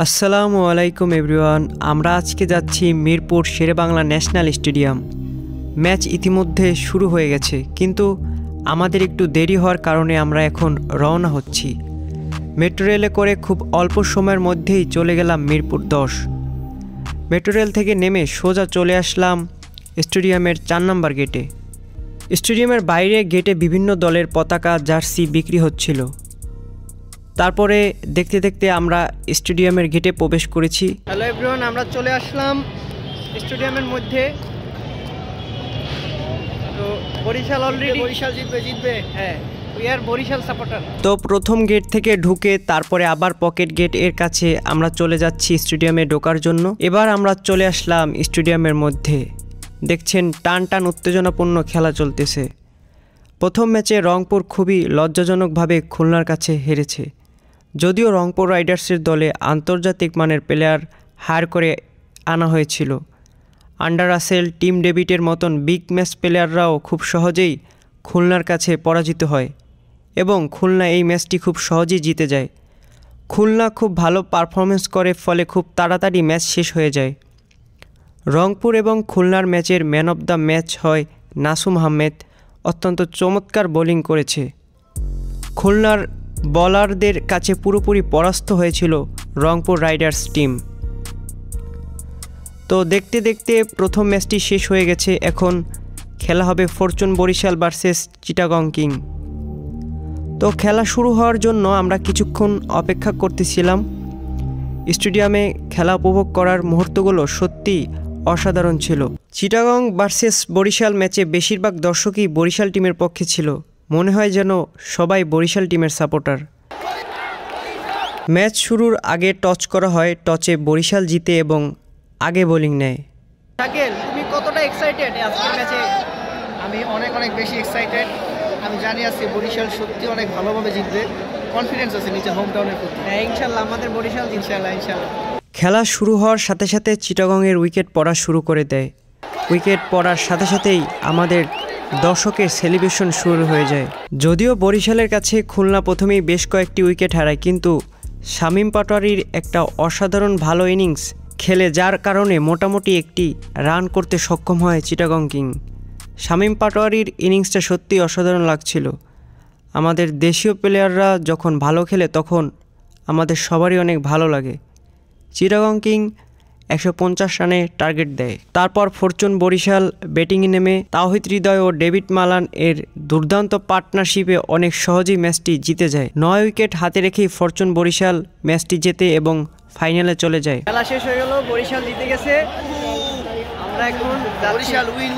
আসসালামু আলাইকুম এভরিওয়ান। আমরা আজকে যাচ্ছি Mirpur Sher e Bangla national stadium. Match ইতিমধ্যে শুরু হয়ে গেছে, কিন্তু আমাদের একটু দেরি হওয়ার কারণে আমরা এখন রওনা হচ্ছি। মেট্রো রেলে করে খুব অল্প সময়ের মধ্যেই চলে গেলাম মিরপুর 10। মেট্রো রেল থেকে নেমে সোজা চলে আসলাম স্টেডিয়ামের 4 নম্বর গেটে। স্টেডিয়ামের বাইরে গেটে বিভিন্ন দলের পতাকা, জার্সি বিক্রি হচ্ছিল। তারপরে দেখতে দেখতে আমরা স্টেডিয়ামের গেটে প্রবেশ করেছি। হ্যালো এভরিওয়ান, আমরা চলে আসলাম স্টেডিয়ামের মধ্যে। তো বরিশাল অলরেডি জিতবে হ্যাঁ, উই আর বরিশাল সাপোর্টার। তো প্রথম গেট থেকে ঢুকে তারপরে আবার পকেট গেট এর কাছে আমরা চলে যাচ্ছি স্টেডিয়ামে ঢোকার জন্য। এবার আমরা চলে আসলাম স্টেডিয়ামের মধ্যে। দেখছেন টান টান উত্তেজনাপূর্ণ খেলা চলতেছে। প্রথম ম্যাচে রংপুর খুবই লজ্জাজনকভাবে খুলনার কাছে হেরেছে। যদিও রংপুর রাইডার্সের দলে আন্তর্জাতিক মানের প্লেয়ার হায়ার করে আনা হয়েছিল, আন্ডার রাসেল, টিম ডেভিডের মতন বিগ ম্যাচ প্লেয়াররাও খুব সহজেই খুলনার কাছে পরাজিত হয় এবং খুলনা এই ম্যাচটি খুব সহজেই জিতে যায়। খুলনা খুব ভালো পারফরমেন্স করে, ফলে খুব তাড়াতাড়ি ম্যাচ শেষ হয়ে যায়। রংপুর এবং খুলনার ম্যাচের ম্যান অব দ্য ম্যাচ হয় নাসুম আহমেদ। অত্যন্ত চমৎকার বোলিং করেছে। খুলনার বলারদের কাছে পুরোপুরি পরাস্ত হয়েছিল রংপুর রাইডার্স টিম। তো দেখতে দেখতে প্রথম ম্যাচটি শেষ হয়ে গেছে। এখন খেলা হবে fortune Barishal versus Chittagong king. তো খেলা শুরু হওয়ার জন্য আমরা কিছুক্ষণ অপেক্ষা করতেছিলাম। স্টেডিয়ামে খেলা উপভোগ করার মুহূর্তগুলো সত্যি অসাধারণ ছিল। চিটাগং ভার্সেস বরিশাল ম্যাচে বেশিরভাগ দর্শকই বরিশাল টিমের পক্ষে ছিল। মনে হয় যেন সবাই বরিশাল টিমের সাপোর্টার। ম্যাচ শুরুর আগে টস করা হয়। টসে বরিশাল জিতে এবং আগে বোলিং নেয়। শাকিল, তুমি কতটা এক্সাইটেড আজকের ম্যাচে? আমি অনেক বেশি এক্সাইটেড। আমি জানি আজকে বরিশাল সত্যি অনেক ভালোভাবে জিতবে। কনফিডেন্স আছে নিজের হোম টাউনের প্রতি। হ্যাঁ, ইনশাআল্লাহ আমাদের বরিশাল ইনশাআল্লাহ। খেলা শুরু হওয়ার সাথে সাথে চিটাগংয়ের উইকেট পড়া শুরু করে দেয়। উইকেট পড়ার সাথে সাথেই আমাদের দর্শকের সেলিব্রেশন শুরু হয়ে যায়। যদিও বরিশালের কাছে খুলনা প্রথমেই বেশ কয়েকটি উইকেট হারায়, কিন্তু শামীম পাটোয়ারির একটা অসাধারণ ভালো ইনিংস খেলে, যার কারণে মোটামুটি একটি রান করতে সক্ষম হয় চিটাগং কিং। শামীম পাটোয়ারির ইনিংসটা সত্যি অসাধারণ লাগছিল। আমাদের দেশীয় প্লেয়াররা যখন ভালো খেলে তখন আমাদের সবারই অনেক ভালো লাগে। চিটাগং কিং 150 রানে টার্গেট দেয়। তারপর ফরচুন বরিশাল ব্যাটিংয়ে নেমে তাওহিদ হৃদয় ও ডেভিড মালান এর দুর্দান্ত পার্টনারশিপে অনেক সহজেই ম্যাচটি জিতে যায়। 9 উইকেট হাতে রেখেই ফরচুন বরিশাল ম্যাচটি জেতে এবং ফাইনালে চলে যায়। খেলা শেষ হয়ে গেল, বরিশাল জিতে গেছে। আমরা এখন বরিশাল উইন।